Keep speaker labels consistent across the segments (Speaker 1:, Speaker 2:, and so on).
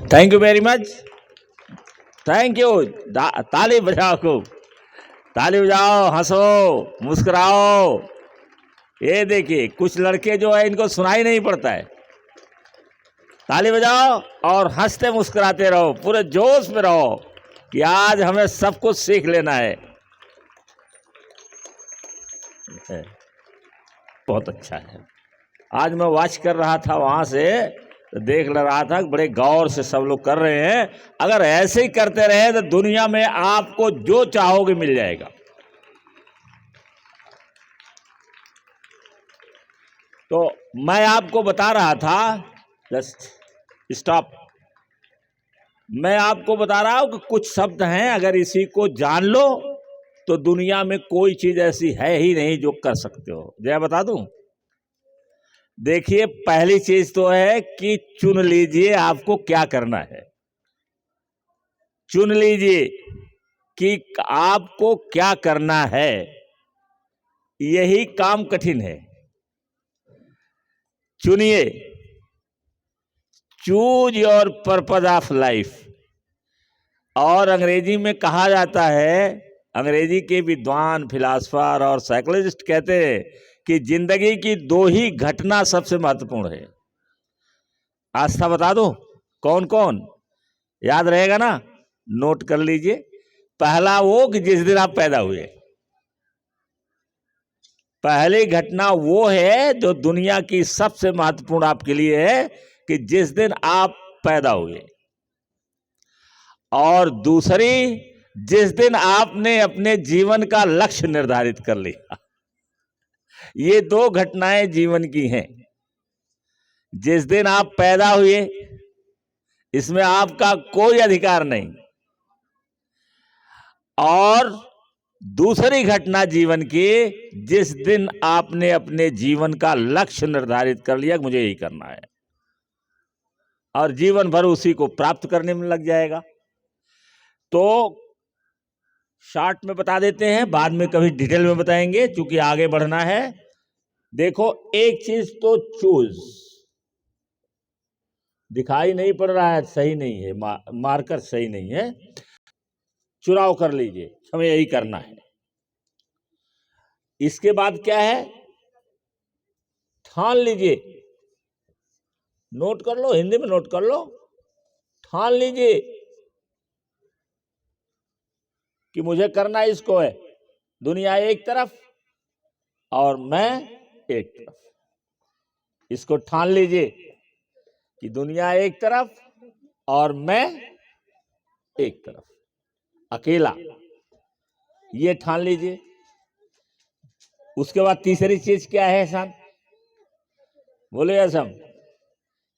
Speaker 1: Thank you very much. Thank you. ताली बजाओ खूब, ताली बजाओ, हंसो, मुस्कुराओ। ये देखिए कुछ लड़के जो है इनको सुनाई नहीं पड़ता है। ताली बजाओ और हंसते मुस्कुराते रहो, पूरे जोश में रहो कि आज हमें सब कुछ सीख लेना है। बहुत अच्छा है। आज मैं वॉच कर रहा था वहां से, तो देख रहा था बड़े गौर से सब लोग कर रहे हैं। अगर ऐसे ही करते रहे तो दुनिया में आपको जो चाहोगे मिल जाएगा। तो मैं आपको बता रहा था, जस्ट स्टॉप। मैं आपको बता रहा हूं कि कुछ शब्द हैं, अगर इसी को जान लो तो दुनिया में कोई चीज ऐसी है ही नहीं जो कर सकते हो। जय बता दूं। देखिए पहली चीज तो है कि चुन लीजिए आपको क्या करना है। चुन लीजिए कि आपको क्या करना है, यही काम कठिन है। चुनिए। Choose your purpose of life. और अंग्रेजी में कहा जाता है, अंग्रेजी के विद्वान, फिलासफर और साइकोलॉजिस्ट कहते हैं कि जिंदगी की दो ही घटना सबसे महत्वपूर्ण है। आस्था बता दो कौन कौन, याद रहेगा ना? नोट कर लीजिए। पहला वो कि जिस दिन आप पैदा हुए। पहली घटना वो है जो दुनिया की सबसे महत्वपूर्ण आपके लिए है कि जिस दिन आप पैदा हुए। और दूसरी, जिस दिन आपने अपने जीवन का लक्ष्य निर्धारित कर लिया। ये दो घटनाएं जीवन की हैं। जिस दिन आप पैदा हुए, इसमें आपका कोई अधिकार नहीं। और दूसरी घटना जीवन की, जिस दिन आपने अपने जीवन का लक्ष्य निर्धारित कर लिया, मुझे यही करना है, और जीवन भर उसी को प्राप्त करने में लग जाएगा। तो शॉर्ट में बता देते हैं, बाद में कभी डिटेल में बताएंगे क्योंकि आगे बढ़ना है। देखो एक चीज तो चूज, दिखाई नहीं पड़ रहा है, सही नहीं है, मार्कर सही नहीं है, चुनाव कर लीजिए, हमें यही करना है। इसके बाद क्या है? ठान लीजिए। नोट कर लो, हिंदी में नोट कर लो। ठान लीजिए कि मुझे करना इसको है। दुनिया एक तरफ और मैं एक तरफ। इसको ठान लीजिए कि दुनिया एक तरफ और मैं एक तरफ, अकेला। ये ठान लीजिए। उसके बाद तीसरी चीज क्या है शान? बोले असम।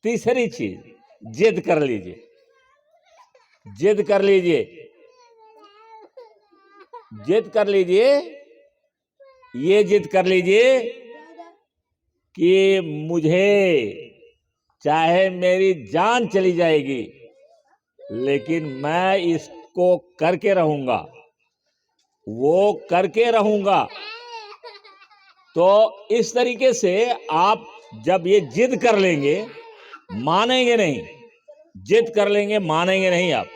Speaker 1: तीसरी चीज जिद कर लीजिए। जिद कर लीजिए। जिद कर लीजिए। ये जिद कर लीजिए कि मुझे चाहे मेरी जान चली जाएगी लेकिन मैं इसको करके रहूंगा, वो करके रहूंगा। तो इस तरीके से आप जब ये जिद कर लेंगे, मानेंगे नहीं, जिद कर लेंगे मानेंगे नहीं। आप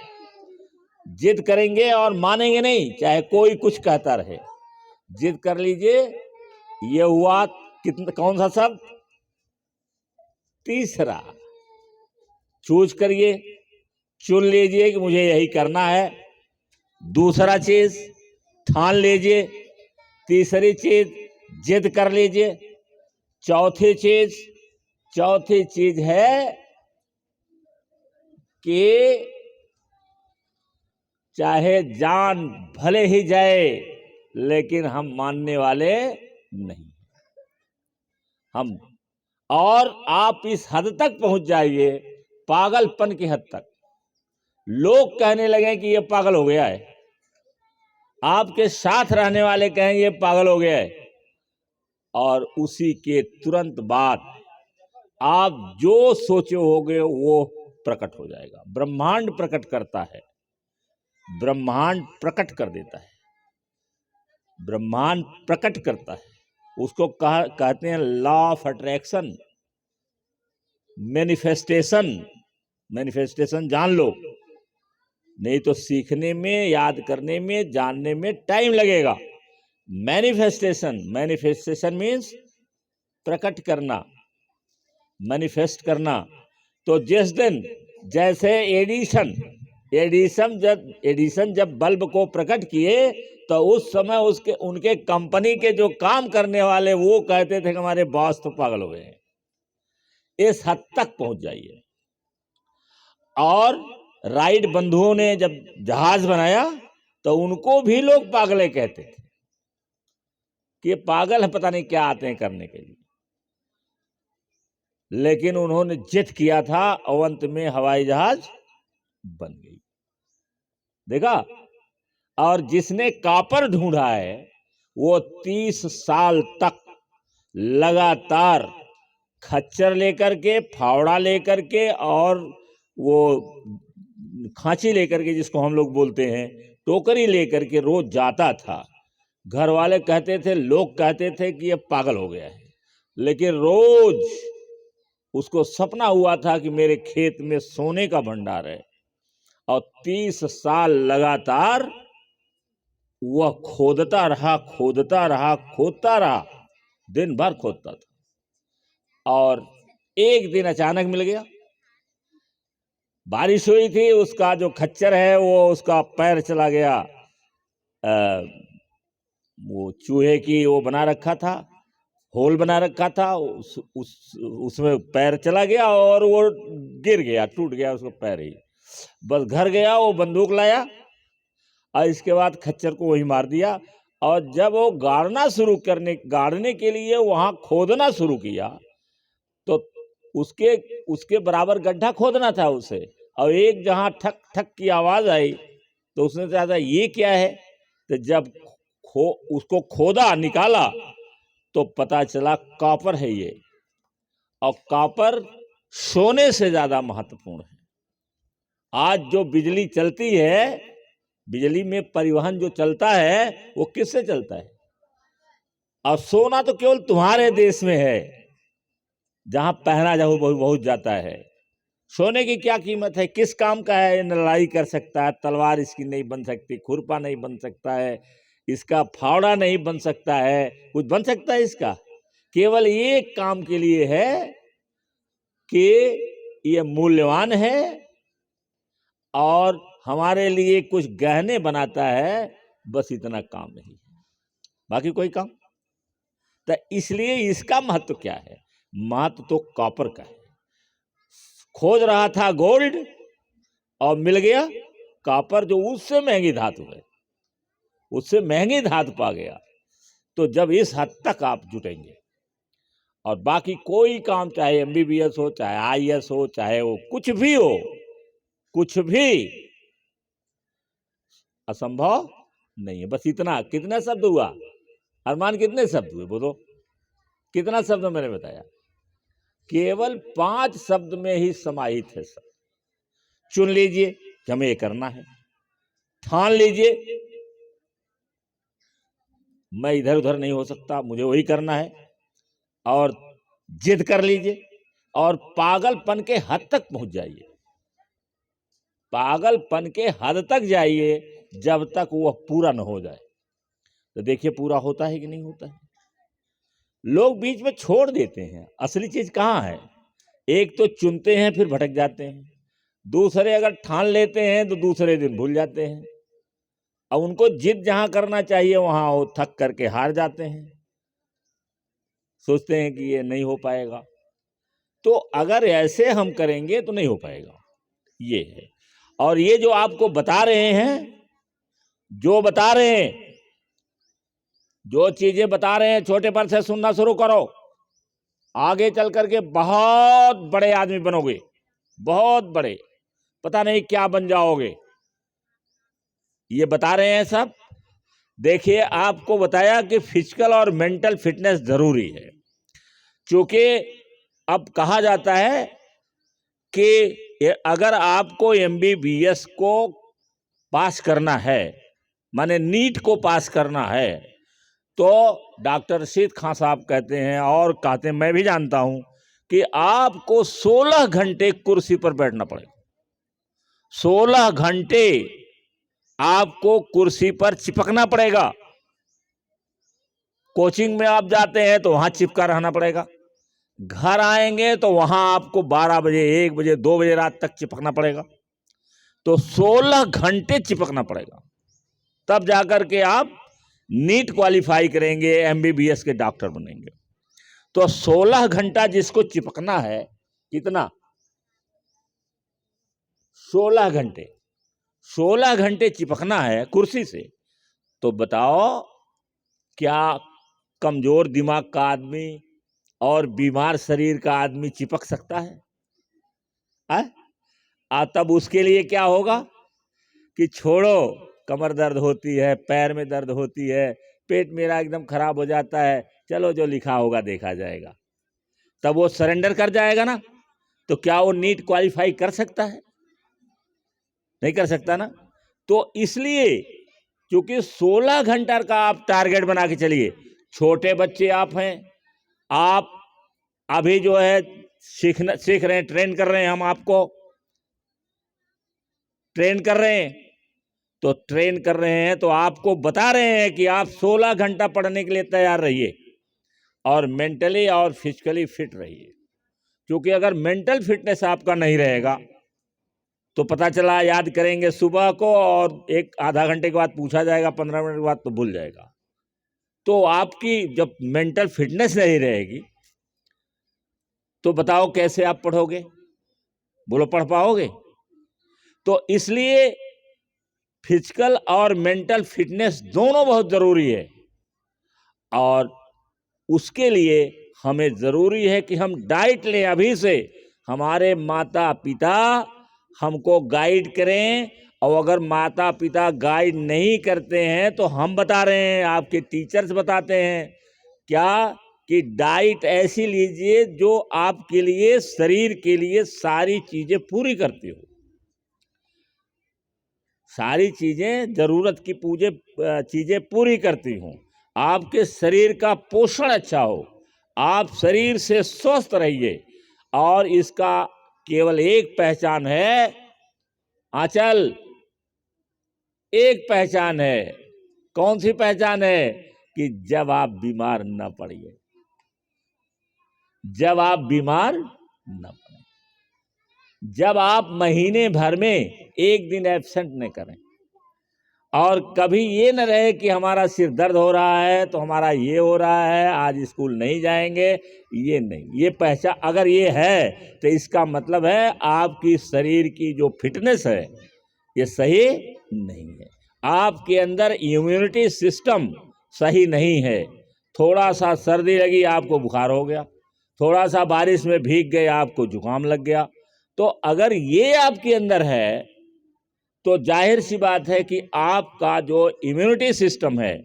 Speaker 1: जिद करेंगे और मानेंगे नहीं, चाहे कोई कुछ कहता रहे। जिद कर लीजिए। ये हुआ कितना, कौन सा शब्द? तीसरा। चूज करिए, चुन लीजिए कि मुझे यही करना है। दूसरा चीज ठान लीजिए। तीसरी चीज जिद कर लीजिए। चौथी चीज है कि चाहे जान भले ही जाए लेकिन हम मानने वाले नहीं। हम, और आप इस हद तक पहुंच जाइए, पागलपन की हद तक, लोग कहने लगे कि ये पागल हो गया है, आपके साथ रहने वाले कहेंगे ये पागल हो गया है, और उसी के तुरंत बाद आप जो सोचे होगे वो प्रकट हो जाएगा। ब्रह्मांड प्रकट करता है, ब्रह्मांड प्रकट कर देता है, ब्रह्मांड प्रकट करता है। उसको कहते हैं law of attraction, manifestation. Manifestation जान लो, नहीं तो सीखने में, याद करने में, जानने में टाइम लगेगा। मैनिफेस्टेशन मीन्स प्रकट करना, मैनिफेस्ट करना। तो जिस दिन जैसे एडिसन जब बल्ब को प्रकट किए तो उस समय उसके उनके कंपनी के जो काम करने वाले वो कहते थे कि हमारे बॉस तो पागल हो गए हैं। इस हद तक पहुंच जाइए। और राइट बंधुओं ने जब जहाज बनाया तो उनको भी लोग पागले कहते थे कि ये पागल है, पता नहीं क्या आते हैं करने के लिए। लेकिन उन्होंने जिद किया था और अंत में हवाई जहाज बन गई, देखा। और जिसने कॉपर ढूंढा है वो 30 साल तक लगातार खच्चर लेकर के, फावड़ा लेकर के और वो खांची लेकर के, जिसको हम लोग बोलते हैं, टोकरी लेकर के रोज जाता था। घर वाले कहते थे, लोग कहते थे कि ये पागल हो गया है, लेकिन रोज उसको सपना हुआ था कि मेरे खेत में सोने का भंडार है। और 30 साल लगातार वह खोदता रहा, दिन भर खोदता था। और एक दिन अचानक मिल गया, बारिश हुई थी, उसका जो खच्चर है वो उसका पैर चला गया, वो चूहे की वो बना रखा था, होल बना रखा था, उसमें पैर चला गया और वो गिर गया, टूट गया उसका पैर ही। बस घर गया, वो बंदूक लाया और इसके बाद खच्चर को वही मार दिया। और जब वो गाड़ने के लिए वहां खोदना शुरू किया तो उसके बराबर गड्ढा खोदना था उसे, और एक जहां ठक ठक की आवाज आई तो उसने कहा ये क्या है। तो जब उसको खोदा, निकाला, तो पता चला कॉपर है ये। और कॉपर सोने से ज्यादा महत्वपूर्ण है। आज जो बिजली चलती है, बिजली में परिवहन जो चलता है वो किससे चलता है? और सोना तो केवल तुम्हारे देश में है जहां पहना जाओ बहुत जाता है। सोने की क्या कीमत है, किस काम का है? लड़ाई कर सकता है, तलवार इसकी नहीं बन सकती, खुरपा नहीं बन सकता है, इसका फावड़ा नहीं बन सकता है, कुछ बन सकता है इसका? केवल एक काम के लिए है कि ये मूल्यवान है और हमारे लिए कुछ गहने बनाता है, बस इतना काम नहीं है, बाकी कोई काम। तो इसलिए इसका महत्व क्या है? महत्व तो कॉपर का है। खोज रहा था गोल्ड और मिल गया कॉपर, जो उससे महंगी धातु है, उससे महंगी धातु पा गया। तो जब इस हद तक आप जुटेंगे और बाकी कोई काम, चाहे MBBS हो, चाहे IAS हो, चाहे वो कुछ भी हो, कुछ भी असंभव नहीं है। बस इतना। कितना शब्द हुआ अरमान? कितने शब्द हुए बोलो? कितना शब्द मैंने बताया? केवल 5 शब्द में ही समाहित है सब। चुन लीजिए कि हमें ये करना है, ठान लीजिए मैं इधर उधर नहीं हो सकता, मुझे वही करना है, और जिद कर लीजिए और पागलपन के हद तक पहुंच जाइए। पागलपन के हद तक जाइए जब तक वह पूरा न हो जाए। तो देखिए पूरा होता है कि नहीं होता है। लोग बीच में छोड़ देते हैं। असली चीज कहाँ है? एक तो चुनते हैं फिर भटक जाते हैं, दूसरे अगर ठान लेते हैं तो दूसरे दिन भूल जाते हैं, और उनको जिद जहां करना चाहिए वहां वो थक करके हार जाते हैं, सोचते हैं कि ये नहीं हो पाएगा। तो अगर ऐसे हम करेंगे तो नहीं हो पाएगा, ये है। और ये जो आपको बता रहे हैं, जो चीजें बता रहे हैं, छोटे पर से सुनना शुरू करो। आगे चल करके बहुत बड़े आदमी बनोगे, बहुत बड़े, पता नहीं क्या बन जाओगे। ये बता रहे हैं सब। देखिए आपको बताया कि फिजिकल और मेंटल फिटनेस जरूरी है, क्योंकि अब कहा जाता है कि अगर आपको MBBS को पास करना है, माने नीट को पास करना है, तो डॉक्टर रशीद खान साहब कहते हैं, और कहते हैं, मैं भी जानता हूं, कि आपको 16 घंटे कुर्सी पर बैठना पड़ेगा। 16 घंटे आपको कुर्सी पर चिपकना पड़ेगा। कोचिंग में आप जाते हैं तो वहां चिपका रहना पड़ेगा, घर आएंगे तो वहां आपको 12 बजे, 1 बजे, 2 बजे रात तक चिपकना पड़ेगा। तो 16 घंटे चिपकना पड़ेगा, तब जाकर के आप नीट क्वालिफाई करेंगे, एमबीबीएस के डॉक्टर बनेंगे। तो 16 घंटा जिसको चिपकना है, कितना? 16 घंटे, 16 घंटे चिपकना है कुर्सी से। तो बताओ, क्या कमजोर दिमाग का आदमी और बीमार शरीर का आदमी चिपक सकता है? तब उसके लिए क्या होगा कि छोड़ो, कमर दर्द होती है, पैर में दर्द होती है, पेट मेरा एकदम खराब हो जाता है, चलो जो लिखा होगा देखा जाएगा। तब वो सरेंडर कर जाएगा ना। तो क्या वो नीट क्वालिफाई कर सकता है? नहीं कर सकता ना। तो इसलिए क्योंकि 16 घंटा का आप टारगेट बना के चलिए। छोटे बच्चे आप हैं, आप अभी जो है सीख रहे हैं, ट्रेन कर रहे हैं, हम आपको ट्रेन कर रहे हैं। तो ट्रेन कर रहे हैं तो आपको बता रहे हैं कि आप 16 घंटा पढ़ने के लिए तैयार रहिए और मेंटली और फिजिकली फिट रहिए। क्योंकि अगर मेंटल फिटनेस आपका नहीं रहेगा तो पता चला याद करेंगे सुबह को और एक आधा घंटे के बाद पूछा जाएगा, 15 मिनट के बाद तो भूल जाएगा। तो आपकी जब मेंटल फिटनेस नहीं रहेगी तो बताओ कैसे आप पढ़ोगे? बोलो, पढ़ पाओगे? तो इसलिए फिजिकल और मेंटल फिटनेस दोनों बहुत जरूरी है। और उसके लिए हमें जरूरी है कि हम डाइट लें अभी से। हमारे माता पिता हमको गाइड करें, और अगर माता पिता गाइड नहीं करते हैं तो हम बता रहे हैं, आपके टीचर्स बताते हैं क्या कि डाइट ऐसी लीजिए जो आपके लिए, शरीर के लिए सारी चीजें पूरी करती हो, सारी चीजें, जरूरत की चीजें पूरी करती हूं, आपके शरीर का पोषण अच्छा हो, आप शरीर से स्वस्थ रहिए। और इसका केवल एक पहचान है आंचल, एक पहचान है। कौन सी पहचान है? कि जब आप बीमार न पड़िए, जब आप बीमार न पड़े, जब आप महीने भर में एक दिन एब्सेंट न करें। और कभी ये न रहे कि हमारा सिर दर्द हो रहा है तो हमारा ये हो रहा है, आज स्कूल नहीं जाएंगे। ये नहीं, ये पहचान अगर ये है तो इसका मतलब है आपकी शरीर की जो फिटनेस है ये सही नहीं है, आपके अंदर इम्यूनिटी सिस्टम सही नहीं है। थोड़ा सा सर्दी लगी आपको बुखार हो गया, थोड़ा सा बारिश में भीग गए आपको जुकाम लग गया। तो अगर ये आपके अंदर है तो जाहिर सी बात है कि आपका जो इम्यूनिटी सिस्टम है,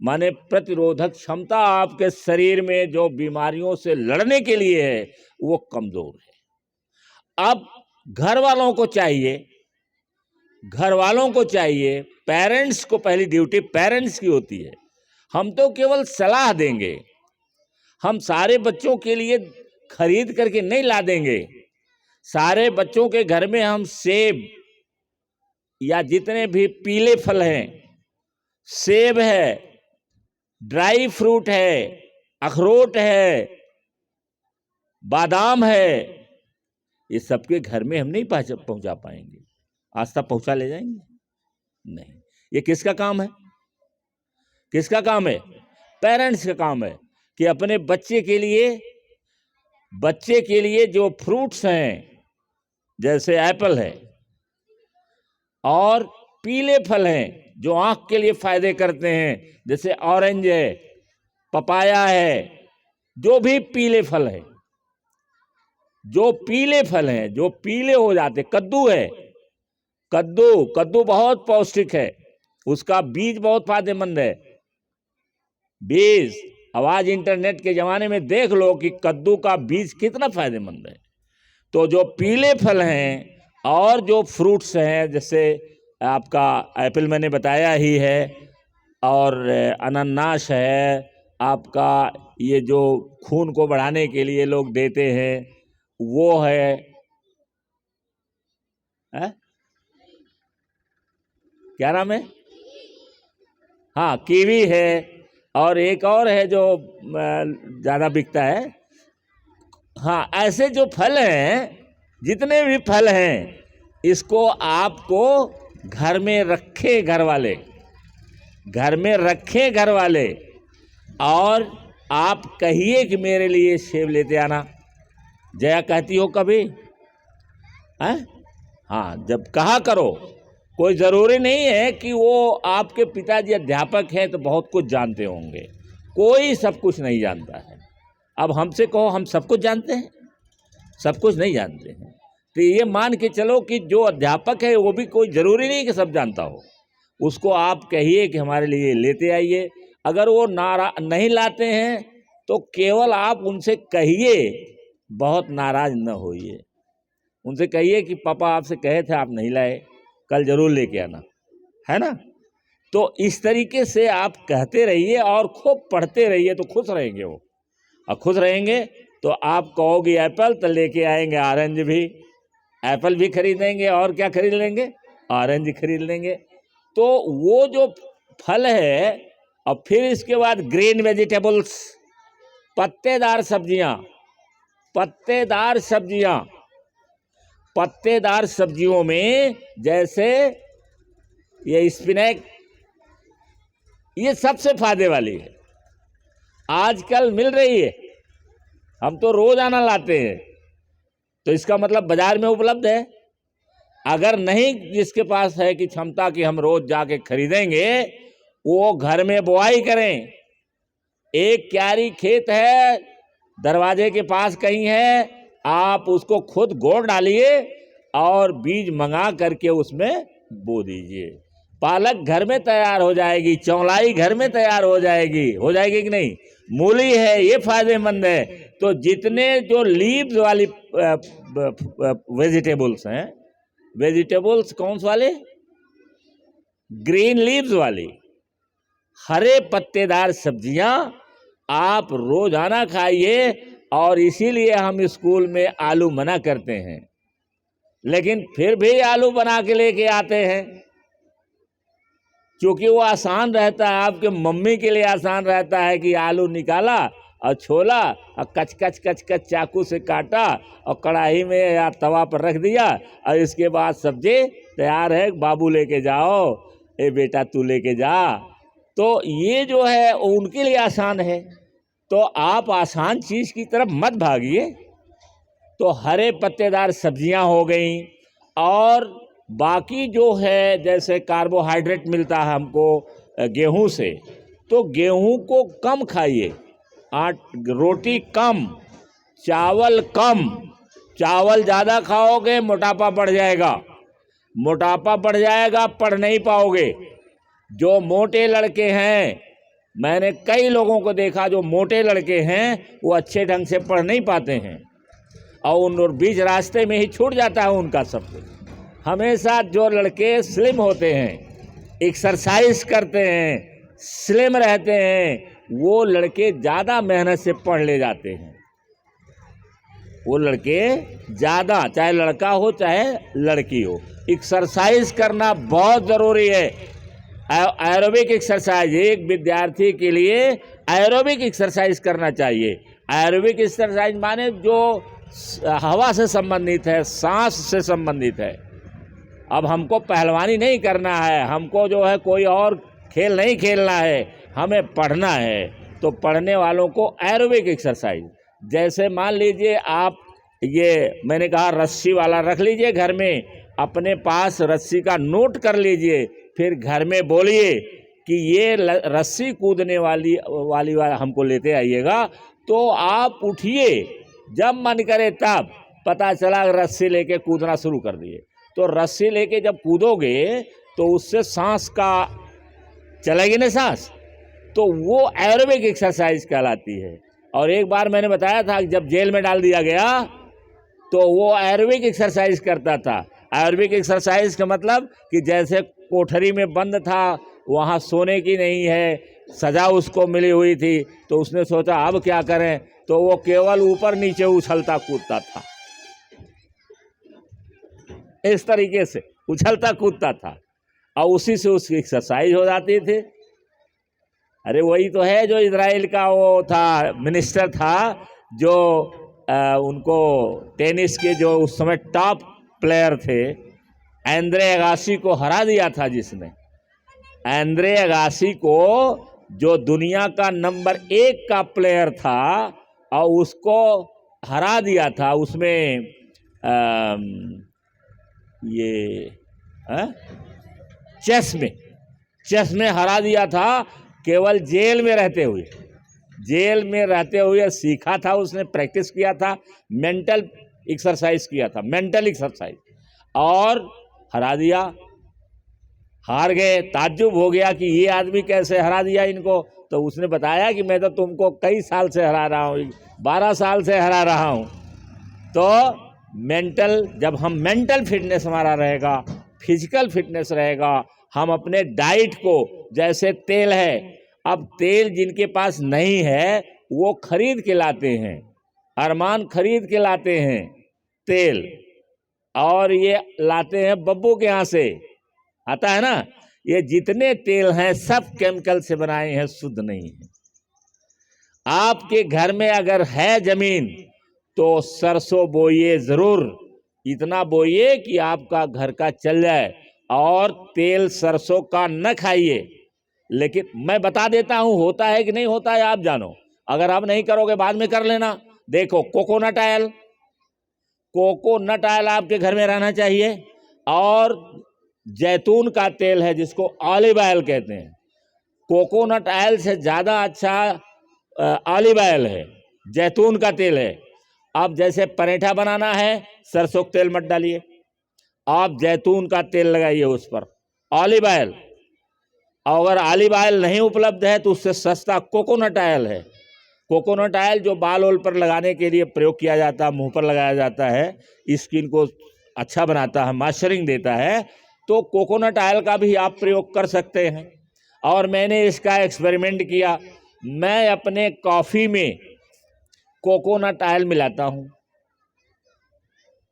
Speaker 1: माने प्रतिरोधक क्षमता आपके शरीर में जो बीमारियों से लड़ने के लिए है, वो कमजोर है। अब घर वालों को चाहिए, पेरेंट्स को पहली ड्यूटी पेरेंट्स की होती है। हम तो केवल सलाह देंगे, हम सारे बच्चों के लिए खरीद करके नहीं ला देंगे। सारे बच्चों के घर में हम सेब या जितने भी पीले फल हैं, सेब है, ड्राई फ्रूट है, अखरोट है, बादाम है, ये सबके घर में हम नहीं पहुंचा पाएंगे। आज तक पहुंचा ले जाएंगे? नहीं। ये किसका काम है? किसका काम है? पेरेंट्स का काम है कि अपने बच्चे के लिए जो फ्रूट्स हैं, जैसे एप्पल है और पीले फल हैं जो आंख के लिए फायदे करते हैं, जैसे ऑरेंज है, पपाया है, जो भी पीले फल है, जो पीले हो जाते, कद्दू है, कद्दू बहुत पौष्टिक है, उसका बीज बहुत फायदेमंद है। बीज, अब आज इंटरनेट के जमाने में देख लो कि कद्दू का बीज कितना फायदेमंद है। तो जो पीले फल हैं और जो फ्रूट्स हैं, जैसे आपका एप्पल मैंने बताया ही है, और अनानास है, आपका ये जो खून को बढ़ाने के लिए लोग देते हैं वो है, क्या नाम है? हाँ, कीवी है, और एक और है जो ज़्यादा बिकता है। हाँ, ऐसे जो फल हैं, जितने भी फल हैं, इसको आपको घर में रखे घर वाले, घर में रखे घर वाले, और आप कहिए कि मेरे लिए सेब लेते आना। जया कहती हो कभी? हैं? हाँ, जब कहा करो। कोई ज़रूरी नहीं है कि वो आपके पिताजी अध्यापक हैं तो बहुत कुछ जानते होंगे। कोई सब कुछ नहीं जानता है। अब हमसे कहो हम सब कुछ जानते हैं? सब कुछ नहीं जानते हैं। तो ये मान के चलो कि जो अध्यापक है वो भी कोई ज़रूरी नहीं कि सब जानता हो। उसको आप कहिए कि हमारे लिए लेते आइए। अगर वो नहीं लाते हैं तो केवल आप उनसे कहिए, बहुत नाराज़ न होइए। उनसे कहिए कि पापा आपसे कहे थे, आप नहीं लाए, कल जरूर लेके आना, है ना। तो इस तरीके से आप कहते रहिए और खूब पढ़ते रहिए, तो खुश रहेंगे वो। और खुश रहेंगे तो आप कहोगे एप्पल, तो लेके आएंगे ऑरेंज भी, एप्पल भी खरीदेंगे, और क्या खरीद लेंगे? ऑरेंज खरीद लेंगे। तो वो जो फल है, और फिर इसके बाद ग्रीन वेजिटेबल्स, पत्तेदार सब्जियां, पत्तेदार सब्जियां, पत्तेदार सब्जियों में जैसे ये स्पिनच, ये सबसे फायदे वाली है, आजकल मिल रही है। हम तो रोजाना लाते हैं, तो इसका मतलब बाजार में उपलब्ध है। अगर नहीं जिसके पास है कि क्षमता कि हम रोज जाके खरीदेंगे, वो घर में बुआई करें। एक क्यारी खेत है, दरवाजे के पास कहीं है, आप उसको खुद गोड़ डालिए और बीज मंगा करके उसमें बो दीजिए। पालक घर में तैयार हो जाएगी, चौलाई घर में तैयार हो जाएगी कि नहीं? मूली है, ये फायदेमंद है। तो जितने जो लीव्स वाली वेजिटेबल्स हैं, वेजिटेबल्स कौन से वाले? ग्रीन लीव्स वाली, हरे पत्तेदार सब्जियां आप रोजाना खाइए। और इसीलिए हम स्कूल में आलू मना करते हैं, लेकिन फिर भी आलू बना के लेके आते हैं, क्योंकि वो आसान रहता है। आपके मम्मी के लिए आसान रहता है कि आलू निकाला और छोला और कच कच कच कच चाकू से काटा और कढ़ाई में या तवा पर रख दिया, और इसके बाद सब्जी तैयार है, बाबू लेके जाओ, ए बेटा तू लेके जा। तो ये जो है उनके लिए आसान है। तो आप आसान चीज़ की तरफ मत भागिए। तो हरे पत्तेदार सब्जियां हो गई, और बाकी जो है जैसे कार्बोहाइड्रेट मिलता है हमको गेहूं से, तो गेहूं को कम खाइए, रोटी कम, चावल कम। चावल ज़्यादा खाओगे मोटापा बढ़ जाएगा, मोटापा बढ़ जाएगा, पढ़ नहीं पाओगे। जो मोटे लड़के हैं, मैंने कई लोगों को देखा जो मोटे लड़के हैं, वो अच्छे ढंग से पढ़ नहीं पाते हैं, और उन बीच रास्ते में ही छूट जाता है उनका सब कुछ। हमेशा जो लड़के स्लिम होते हैं, एक्सरसाइज करते हैं, स्लिम रहते हैं, वो लड़के ज़्यादा मेहनत से पढ़ ले जाते हैं। वो लड़के ज़्यादा, चाहे लड़का हो चाहे लड़की हो, एक्सरसाइज करना बहुत ज़रूरी है। एरोबिक एक्सरसाइज, एक विद्यार्थी के लिए एरोबिक एक्सरसाइज करना चाहिए। एरोबिक एक्सरसाइज माने जो हवा से संबंधित है, सांस से संबंधित है। अब हमको पहलवानी नहीं करना है, हमको जो है कोई और खेल नहीं खेलना है, हमें पढ़ना है। तो पढ़ने वालों को एरोबिक एक्सरसाइज, जैसे मान लीजिए आप, ये मैंने कहा रस्सी वाला रख लीजिए घर में, अपने पास रस्सी का नोट कर लीजिए, फिर घर में बोलिए कि ये रस्सी कूदने वाली हमको लेते आइएगा। तो आप उठिए, जब मन करे तब, पता चला रस्सी लेके कूदना शुरू कर दिए। तो रस्सी लेके जब कूदोगे तो उससे सांस का चलेगी ना सांस, तो वो एरोबिक एक्सरसाइज कहलाती है। और एक बार मैंने बताया था जब जेल में डाल दिया गया तो वो एरोबिक एक्सरसाइज करता था। एरोबिक एक्सरसाइज का मतलब कि जैसे कोठरी में बंद था, वहाँ सोने की नहीं है, सज़ा उसको मिली हुई थी, तो उसने सोचा अब क्या करें, तो वो केवल ऊपर नीचे उछलता कूदता था, इस तरीके से उछलता कूदता था। और उसी से उसकी एक्सरसाइज हो जाती थी। अरे वही तो है जो इजराइल का वो था, मिनिस्टर था, जो उनको टेनिस के जो उस समय टॉप प्लेयर थे, एंद्रे अगासी को हरा दिया था, जिसने एंद्रे अगासी को, जो दुनिया का नंबर 1 का प्लेयर था, और उसको हरा दिया था उसमें ये चेस में हरा दिया था, केवल जेल में रहते हुए सीखा था उसने, प्रैक्टिस किया था, मेंटल एक्सरसाइज किया था, मेंटल एक्सरसाइज, और हरा दिया। हार गए, ताज्जुब हो गया कि ये आदमी कैसे हरा दिया इनको। तो उसने बताया कि मैं तो तुमको कई साल से हरा रहा हूँ, 12 साल से हरा रहा हूँ। तो मेंटल, जब हम मेंटल फिटनेस हमारा रहेगा, फिजिकल फिटनेस रहेगा, हम अपने डाइट को, जैसे तेल है, अब तेल जिनके पास नहीं है वो खरीद के लाते हैं, अरमान खरीद के लाते हैं तेल, और ये लाते हैं बब्बू के यहाँ से आता है ना। ये जितने तेल हैं सब केमिकल से बनाए हैं, शुद्ध नहीं है। आपके घर में अगर है जमीन तो सरसों बोइए, जरूर इतना बोइए कि आपका घर का चल जाए, और तेल सरसों का न खाइए। लेकिन मैं बता देता हूं होता है कि नहीं होता है, आप जानो। अगर आप नहीं करोगे बाद में कर लेना। देखो, कोकोनट ऑयल आपके घर में रहना चाहिए, और जैतून का तेल है जिसको ऑलिव ऑयल कहते हैं। कोकोनट ऑयल से ज़्यादा अच्छा ऑलिव ऑयल है, जैतून का तेल है। अब जैसे पराठा बनाना है, सरसों का तेल मत डालिए, आप जैतून का तेल लगाइए उस पर, ऑलिव ऑयल। और अगर ऑलिव ऑयल नहीं उपलब्ध है तो उससे सस्ता कोकोनट ऑयल है। कोकोनट ऑयल जो बाल ओल पर लगाने के लिए प्रयोग किया जाता है, मुंह पर लगाया जाता है, स्किन को अच्छा बनाता है, मॉइस्चरिंग देता है, तो कोकोनट ऑयल का भी आप प्रयोग कर सकते हैं। और मैंने इसका एक्सपेरिमेंट किया, मैं अपने कॉफ़ी में कोकोनट ऑयल मिलाता हूँ।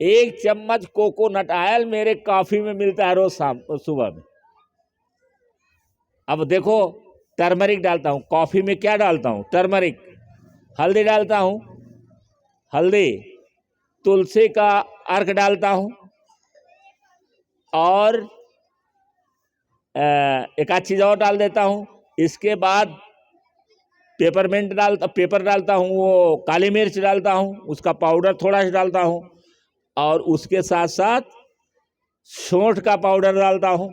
Speaker 1: 1 चम्मच कोकोनट ऑयल मेरे कॉफ़ी में मिलता है रोज सुबह में। अब देखो, टर्मरिक डालता हूँ कॉफ़ी में, क्या डालता हूँ, टर्मरिक, हल्दी डालता हूँ, हल्दी, तुलसी का अर्क डालता हूँ, और एक आध चीज़ और डाल देता हूँ। इसके बाद पेपर डालता हूँ, वो काली मिर्च डालता हूँ, उसका पाउडर थोड़ा सा डालता हूँ, और उसके साथ साथ सौंठ का पाउडर डालता हूँ,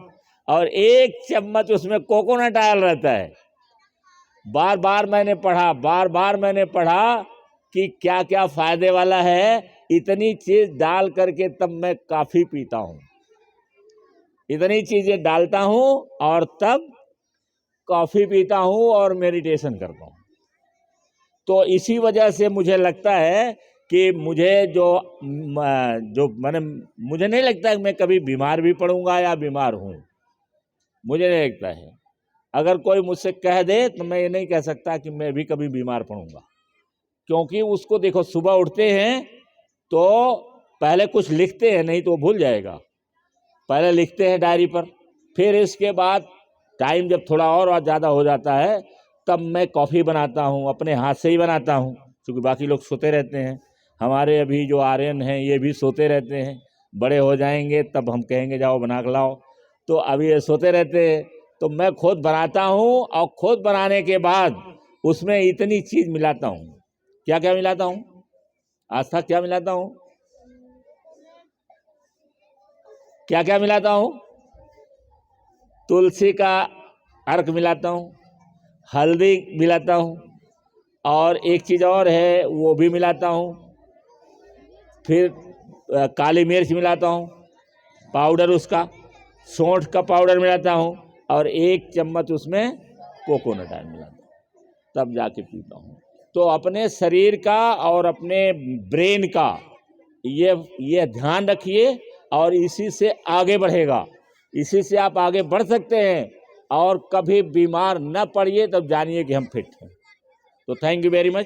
Speaker 1: और 1 चम्मच उसमें कोकोनट ऑयल रहता है। बार बार मैंने पढ़ा कि क्या क्या फायदे वाला है। इतनी चीज डाल करके तब मैं कॉफी पीता हूँ, इतनी चीजें डालता हूँ और तब कॉफी पीता हूँ और मेडिटेशन करता हूँ। तो इसी वजह से मुझे लगता है कि मुझे नहीं लगता कि मैं कभी बीमार भी पड़ूंगा या बीमार हूँ, मुझे नहीं लगता है। अगर कोई मुझसे कह दे तो मैं ये नहीं कह सकता कि मैं भी कभी बीमार पड़ूंगा, क्योंकि उसको देखो, सुबह उठते हैं तो पहले कुछ लिखते हैं, नहीं तो वो भूल जाएगा। पहले लिखते हैं डायरी पर, फिर इसके बाद टाइम जब थोड़ा और ज़्यादा हो जाता है तब मैं कॉफ़ी बनाता हूँ, अपने हाथ से ही बनाता हूँ, क्योंकि बाकी लोग सोते रहते हैं। हमारे अभी जो आर्यन हैं ये भी सोते रहते हैं, बड़े हो जाएंगे तब हम कहेंगे जाओ बना के लाओ, तो अभी ये सोते रहते हैं। तो मैं खुद बनाता हूँ, और खुद बनाने के बाद उसमें इतनी चीज़ मिलाता हूँ। क्या क्या मिलाता हूँ, आज तक क्या मिलाता हूँ, क्या क्या मिलाता हूँ, तुलसी का अर्क मिलाता हूँ, हल्दी मिलाता हूँ, और एक चीज़ और है वो भी मिलाता हूँ, फिर काली मिर्च मिलाता हूँ पाउडर, उसका सौंठ का पाउडर मिलाता हूँ, और 1 चम्मच उसमें कोकोनट ऑयल मिलाता हूँ, तब जाके पीता हूँ। तो अपने शरीर का और अपने ब्रेन का ये ध्यान रखिए, और इसी से आगे बढ़ेगा, इसी से आप आगे बढ़ सकते हैं, और कभी बीमार न पड़िए, तब जानिए कि हम फिट हैं। तो थैंक यू वेरी मच।